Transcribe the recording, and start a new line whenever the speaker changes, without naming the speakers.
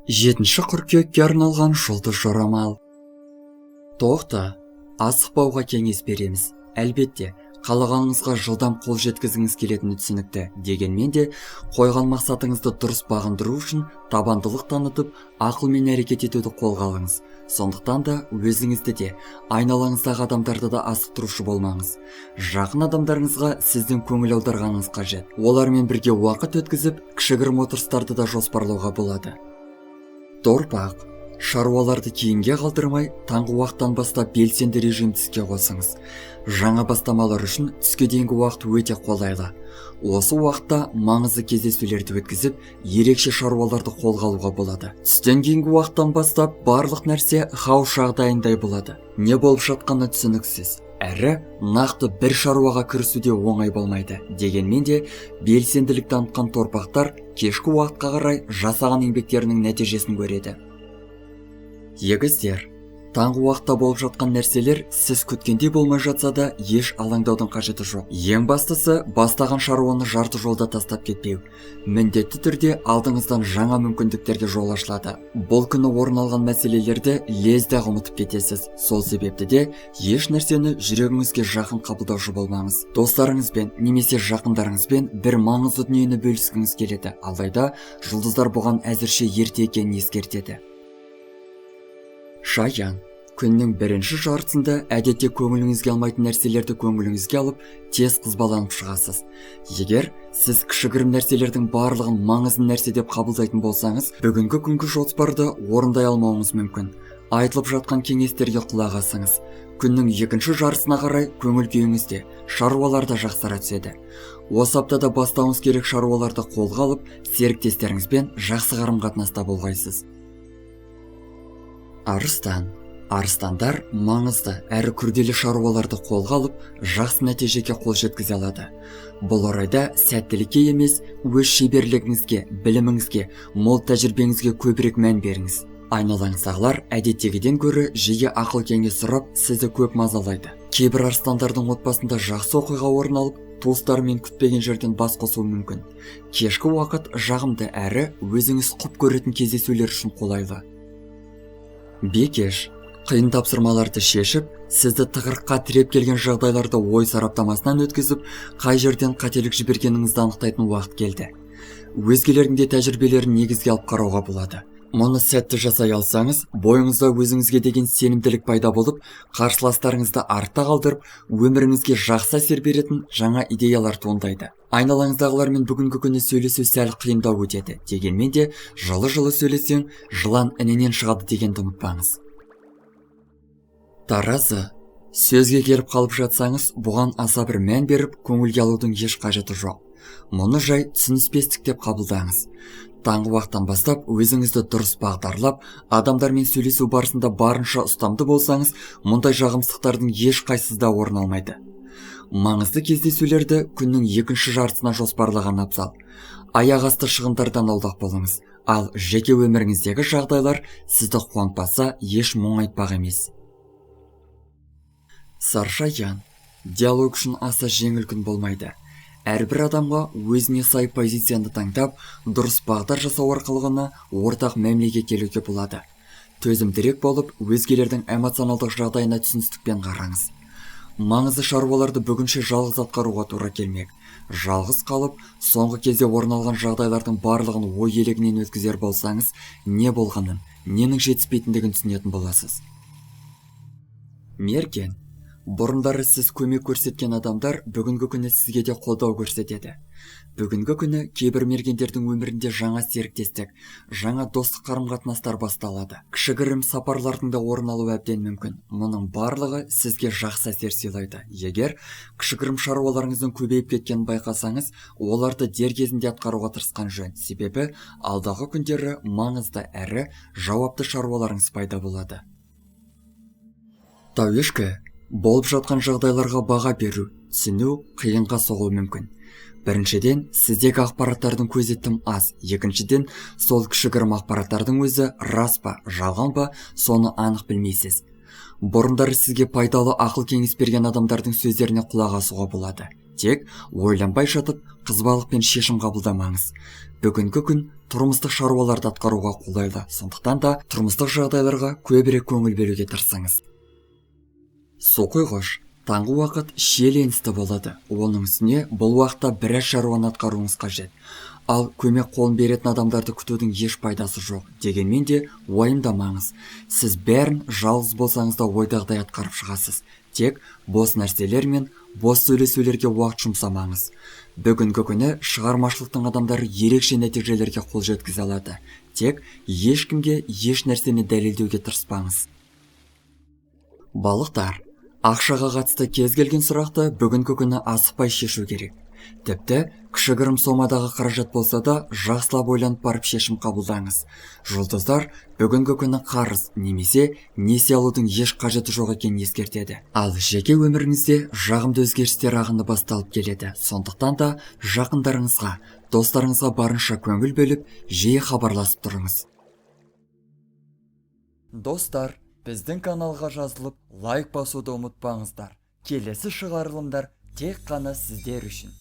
7 қыркүйекке арналған жұлдыз жорамал. Тоқта, асықпауға кеңес береміз. Әлбетте, қалағаныңызға жылдам қол жеткізгіңіз келетіні түсінікті. Дегенмен де, қойған мақсатыңызды дұрыс бағындыру үшін табандылық танытып, ақылмен әрекет етуді қолға алыңыз. Сондықтан да өзіңізді де, айналаңыздағы адамдарды да асықтырушы болмаңыз. Жақын адамдарыңызға сіздің көңіл аударғаныңыз қажет. Олармен бірге уақыт өткізіп, кішігірім отырыстарды да жоспарлауға болады. Торпақ, шаруаларды кейінге қалдырмай, таңғы уақыттан бастап белсенді режимді іске қосыңыз. Жаңа бастамалар үшін түске дейінгі уақыт өте қолайлы. Осы уақытта маңызды кездесулерді өткізіп, ерекше шаруаларды қолға алуға болады. Түстен кейінгі уақыттан бастап барлық нәрсе хау жағдайындай болады. Не болып жатқаны түсініксіз. Әрі, нақты бір шаруаға кірісуде оңай болмайды. Дегенмен де, белсенділік танытқан торпақтар кешкі уақытқа қарай жасаған еңбектерінің нәтижесін көреді. Егіздер, таңғы уақытта болып жатқан нәрселер сіз күткендей болмай жатса да, еш алаңдаудың қажеті жоқ. Ең бастысы, бастаған шаруаны жарты жолда тастап кетпеу. Міндетті түрде алдыңыздан жаңа мүмкіндіктерге жол ашылады. Бұл күні орын алған мәселелерді лезде-ақ ұмытып кетесіз. Сол себепті де еш нәрсені жүрегіңізге жақын қабылдаушы болмаңыз. Достарыңызбен немесе жақындарыңызбен бір маңызды дүниені бөліскіңіз келеді. Алайда жұлдыздар бұған әзірше ерте екенін ескертеді. Шаян, күннің бірінші жартысында әдетте көңіліңізге алмайтын нәрселерді көңіліңізге алып, тез қызбаланып шығасыз. Егер сіз кішігірім нәрселердің барлығын маңызды нәрсе деп қабылдайтын болсаңыз, бүгінгі күнгі жоспарды орындай алмауыңыз мүмкін. Айтылып жатқан кеңестерге құлақ асыңыз. Күннің екінші жартысына қарай көңіл күйіңізде, шаруаларда жақсара түседі. Осы аптада бастауыңыз керек шаруаларды қолға алып, серіктестеріңізбен жақсы қарым-қатынаста болғайсыз. Арыстан. Арыстандар маңызды әрі күрделі шаруаларды қолға алып, жақсы нәтижеге қол жеткізе алады. Бұл орайда сәттілікке емес, өз шеберлігіңізге, біліміңізге, мол тәжірибеңізге көбірек мән беріңіз. Айналаңыздағылар әдеттегіден гөрі жиі ақыл кеңес сұрап, сізді көп мазалайды. Кейбір арыстандардың отбасында жақсы оқиға орын алып, туыстарымен күтпеген жерден бас қосуы мүмкін. Кешкі уақыт жағымды әрі өзіңіз құп көретін кездесулер үшін қолайлы. Бекеш, қиын тапсырмаларды шешіп, сізді тығырыққа тіреп келген жағдайларды ой сараптамасынан өткізіп, қай жерден қателік жібергеніңізді анықтайтын уақыт келді. Өзгелердің де тәжірибелерін негізге алып қарауға болады. Мұны сәтті жасай алсаңыз, бойыңызда өзіңізге деген сенімділік пайда болып, қарсыластарыңызды артта қалдырып, өміріңізге жақсы әсер беретін жаңа идеялар туындайды. Айналаңыздағылармен бүгінгі күні сөйлесу сәл қиындау өтеді. Дегенмен де, жылы-жылы сөйлесең, жылан інінен шығады дегенді ұмытпаңыз. Таразы. Сөзге келіп қалып жатсаңыз, бұған аса бір мән беріп, көңілге алудың еш қажеті жоқ. Мұны жай түсініспестік деп қабылдаңыз. Таңғы уақыттан бастап өзіңізді дұрыс бағдарлап, адамдармен сөйлесу барысында барынша ұстамды болсаңыз, мұндай жағымсыздықтардың еш қайсысында орын алмайды. Маңызды кездесулерді күннің екінші жартысына жоспарлаған абзал. Аяқ асты шығындардан аулақ болыңыз, ал жеке өміріңіздегі жағдайлар сізді қуантпаса, еш мұң айтпақ емес. Саршаян, диалог үшін аса жеңіл күн болмайды. Әрбір адамға өзіне сай позицияны таңдап, дұрыс бағдар жасау арқылы ортақ мәмлеге келуге болады. Төзімдірек болып, өзгелердің эмоционалдық жағдайына түсіністікпен қараңыз. Маңызды шаруаларды бүгінше жалғыз атқаруға тура келмек. Жалғыз қалып, соңғы кезде орын алған жағдайлардың барлығын ой елегінен өткізер болсаңыз, не болғанын, ненің жетіспейтіндігін түсінетін боласыз. Мерген. Бұрындары сіз көмек көрсеткен адамдар бүгінгі күні сізге де қолдау көрсетеді. Бүгінгі күні кейбір мергендердің өмірінде жаңа серіктестік, жаңа достық қарым-қатынастар басталады. Кішігірім сапарлардың да орын алуы әбден мүмкін. Мұның барлығы сізге жақсы әсер сыйлайды. Егер кішігірім шаруаларыңыздың көбейіп кеткенін байқасаңыз, оларды дер кезінде атқаруға тырысқан жөн. Себебі алдағы күндері маңызды әрі жауапты шаруаларыңыз пайда болады. Тауешкі. Болып жатқан жағдайларға баға беру, түсіну қиынға соғуы мүмкін. Біріншіден, сіздегі ақпараттардың көзі тым аз. Екіншіден, сол кішігірім ақпараттардың өзі рас па, жалған ба, соны анық білмейсіз. Бұрындары сізге пайдалы ақыл кеңес берген адамдардың сөздеріне құлақ асуға болады. Тек ойланбай жатып, қызбалықпен шешім қабылдамаңыз. Бүгінгі күн тұрмыстық шаруаларды атқаруға қолайлы. Сондықтан да тұрмыстық жағдайларға көбірек көңіл беруге тырысыңыз. Су құйғыш таңғы уақыт шиеленісті болады. Оның үстіне бұл уақытта біраз шаруаны атқаруыңыз қажет. Ал көмек қолын беретін адамдарды күтудің еш пайдасы жоқ. Дегенмен де уайымдамаңыз. Сіз бәрін жалғыз болсаңыз да ойдағыдай атқарып шығасыз. Тек бос нәрселер мен бос сөйлесулерге уақыт жұмсамаңыз. Бүгінгі күні шығармашылықтың адамдары ерекше нәтижелерге қол жеткізе алады. Тек ешкімге еш нәрсені дәлелдеуге тырыспаңыз. Балықтар, ақшаға қатысты кез келген сұрақты бүгінгі күні асықпай шешу керек. Тіпті кішігірім сомадағы қаражат болса да жақсылап ойланып барып шешім қабылдаңыз. Жұлдыздар бүгінгі күні қарыз немесе несие алудың еш қажеті жоқ екенін ескертеді. Ал жеке өміріңізде жағымды өзгерістер ағыны басталып келеді. Сондықтан да жақындарыңызға, достарыңызға барынша көңіл бөліп, жиі хабарласып тұрыңыз. Достар, біздің каналға жазылып, лайк басуды ұмытпаңыздар. Келесі шығарылымдар тек қана сіздер үшін.